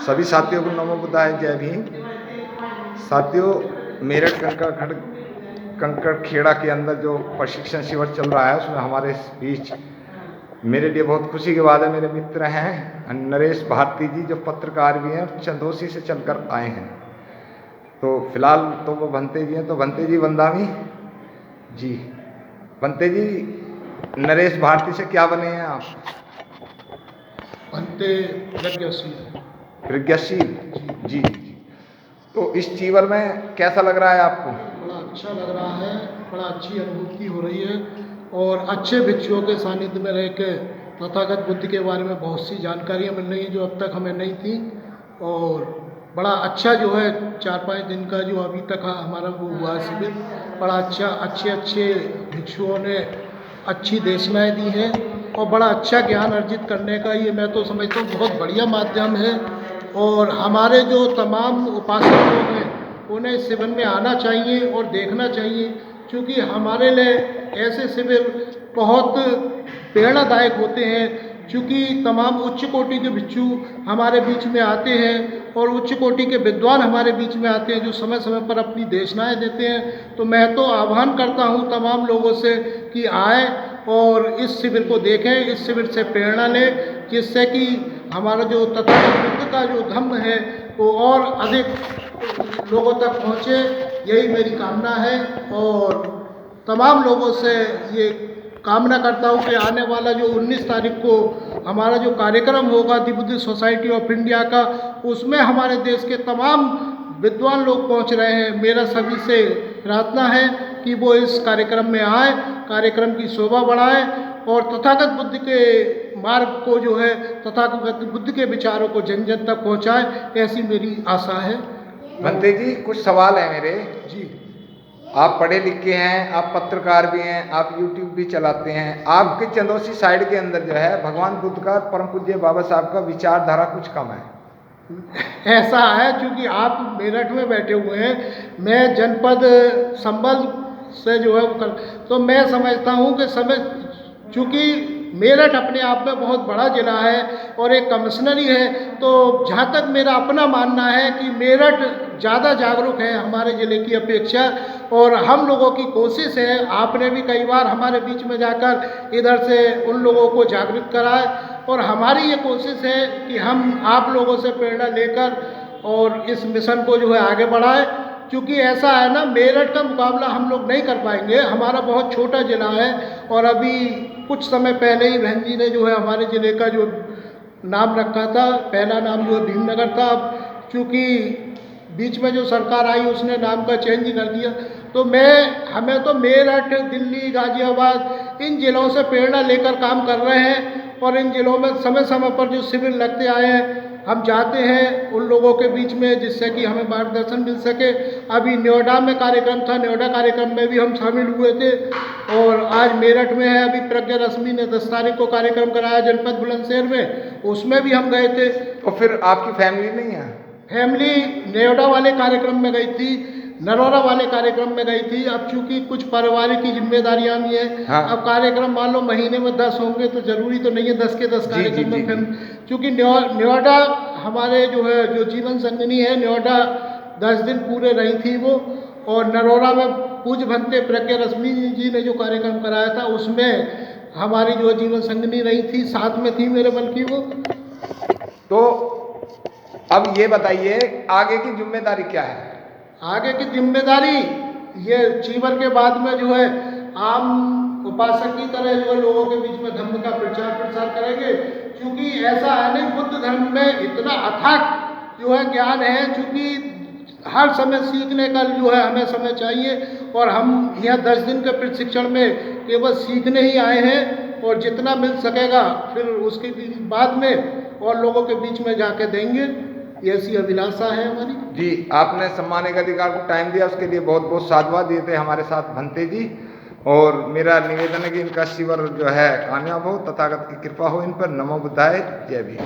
सभी साथियों को नमो बुद्धाय, जय भीम। साथियों, मेरठ कंकड़ खेड़ा के अंदर जो प्रशिक्षण शिविर चल रहा है उसमें हमारे बीच मेरे लिए बहुत खुशी की बात है, मेरे मित्र हैं नरेश भारती जी जो पत्रकार भी हैं, चंदोसी से चलकर आए हैं। तो फिलहाल तो वो भंते जी हैं, तो भंते जी वंदामी जी। भंते जी, नरेश भारती से क्या बने हैं आप? भंते प्रज्ञाशील जी। तो इस चीवर में कैसा लग रहा है आपको? बड़ा अच्छा लग रहा है, बड़ा अच्छी अनुभूति हो रही है और अच्छे भिक्षुओं के सानिध्य में रह के तथागत बुद्ध के बारे में बहुत सी जानकारियाँ मिल रही हैं जो अब तक हमें नहीं थी। और बड़ा अच्छा जो है 4-5 दिन का जो अभी तक हमारा वो हुआ शिविर, बड़ा अच्छा, अच्छे भिक्षुओं ने अच्छी देशनाएँ दी हैं और बड़ा अच्छा ज्ञान अर्जित करने का ये मैं तो समझता हूँ बहुत बढ़िया माध्यम है। और हमारे जो तमाम उपासक लोग हैं उन्हें इस शिविर में आना चाहिए और देखना चाहिए, क्योंकि हमारे लिए ऐसे शिविर बहुत प्रेरणादायक होते हैं। क्योंकि तमाम उच्च कोटि के भिक्षु हमारे बीच में आते हैं और उच्च कोटि के विद्वान हमारे बीच में आते हैं जो समय समय पर अपनी देशनाएँ देते हैं। तो मैं तो आह्वान करता हूँ तमाम लोगों से कि आए और इस शिविर को देखें, इस शिविर से प्रेरणा लें, जिससे कि हमारा जो तथागत बुद्ध का जो धम्म है वो और अधिक लोगों तक पहुँचे, यही मेरी कामना है। और तमाम लोगों से ये कामना करता हूँ कि आने वाला जो 19 तारीख को हमारा जो कार्यक्रम होगा दी बुद्ध सोसाइटी ऑफ इंडिया का, उसमें हमारे देश के तमाम विद्वान लोग पहुँच रहे हैं। मेरा सभी से प्रार्थना है कि वो इस कार्यक्रम में आए, कार्यक्रम की शोभा बढ़ाएं और तथागत बुद्ध के मार्ग को जो है, तथागत बुद्ध के विचारों को जन जन तक पहुँचाएं, ऐसी मेरी आशा है। भंते जी, कुछ सवाल है मेरे जी। आप पढ़े लिखे हैं, आप पत्रकार भी हैं, आप यूट्यूब भी चलाते हैं। आपके चंदोसी साइड के अंदर जो है भगवान बुद्ध का, परम पूज्य बाबा साहब का विचारधारा कुछ कम है। ऐसा है, क्योंकि आप मेरठ में बैठे हुए हैं, मैं जनपद संबल से जो है तो मैं समझता हूँ कि चूँकि मेरठ अपने आप में बहुत बड़ा ज़िला है और एक कमिश्नरी है, तो जहाँ तक मेरा अपना मानना है कि मेरठ ज़्यादा जागरूक है हमारे ज़िले की अपेक्षा। और हम लोगों की कोशिश है, आपने भी कई बार हमारे बीच में जाकर इधर से उन लोगों को जागरूक कराए, और हमारी ये कोशिश है कि हम आप लोगों से प्रेरणा लेकर और इस मिशन को जो है आगे बढ़ाएं। क्योंकि ऐसा है ना, मेरठ का मुकाबला हम लोग नहीं कर पाएंगे, हमारा बहुत छोटा ज़िला है। और अभी कुछ समय पहले ही बहन जी ने जो है हमारे ज़िले का जो नाम रखा था, पहला नाम जो है भीमनगर था, अब चूँकि बीच में जो सरकार आई उसने नाम का चेंज कर दिया। तो हमें तो मेरठ, दिल्ली, गाज़ियाबाद इन ज़िलों से प्रेरणा लेकर काम कर रहे हैं और इन ज़िलों में समय समय पर जो शिविर लगते आए हैं हम जाते हैं उन लोगों के बीच में, जिससे कि हमें मार्गदर्शन मिल सके। अभी नोएडा में कार्यक्रम था, नोएडा कार्यक्रम में भी हम शामिल हुए थे और आज मेरठ में है। अभी प्रज्ञा रश्मि ने 10 तारीख को कार्यक्रम कराया जनपद बुलंदशहर में, उसमें भी हम गए थे। तो फिर आपकी फैमिली नहीं है? फैमिली नोएडा वाले कार्यक्रम में गई थी, नरोरा वाले कार्यक्रम में गई थी। अब चूंकि कुछ पारिवारिक की जिम्मेदारियां भी हैं। हाँ। अब कार्यक्रम मान लो महीने में 10 होंगे तो जरूरी तो नहीं है 10 के 10 कार्यक्रम में। चूंकि नोएडा हमारे जो है जो जीवन संगिनी है, नोएडा 10 दिन पूरे रही थी वो, और नरोरा में पूज्य भंते प्रज्ञा रश्मि जी ने जो कार्यक्रम कराया था उसमें हमारी जो जीवन संगिनी रही थी, साथ में थी मेरे बल्कि वो। तो अब ये बताइए आगे की जिम्मेदारी क्या है? आगे की जिम्मेदारी ये चीवर के बाद में जो है आम उपासक की तरह जो है लोगों के बीच में धर्म का प्रचार प्रसार करेंगे। क्योंकि ऐसा है नहीं, बुद्ध धर्म में इतना अथाक जो है ज्ञान है, क्योंकि हर समय सीखने का जो है हमें समय चाहिए। और हम यहाँ 10 दिन के प्रशिक्षण में केवल सीखने ही आए हैं और जितना मिल सकेगा फिर उसके बाद में और लोगों के बीच में जाके देंगे, ऐसी अभिलाषा है हमारी। जी, आपने सम्मानित के अधिकार को टाइम दिया, उसके लिए बहुत बहुत साधुवाद दिए थे हमारे साथ भंते जी। और मेरा निवेदन है कि इनका शिविर जो है कामयाब हो, तथागत की कृपा हो इन पर। नमो बुद्धाय, जय भीम।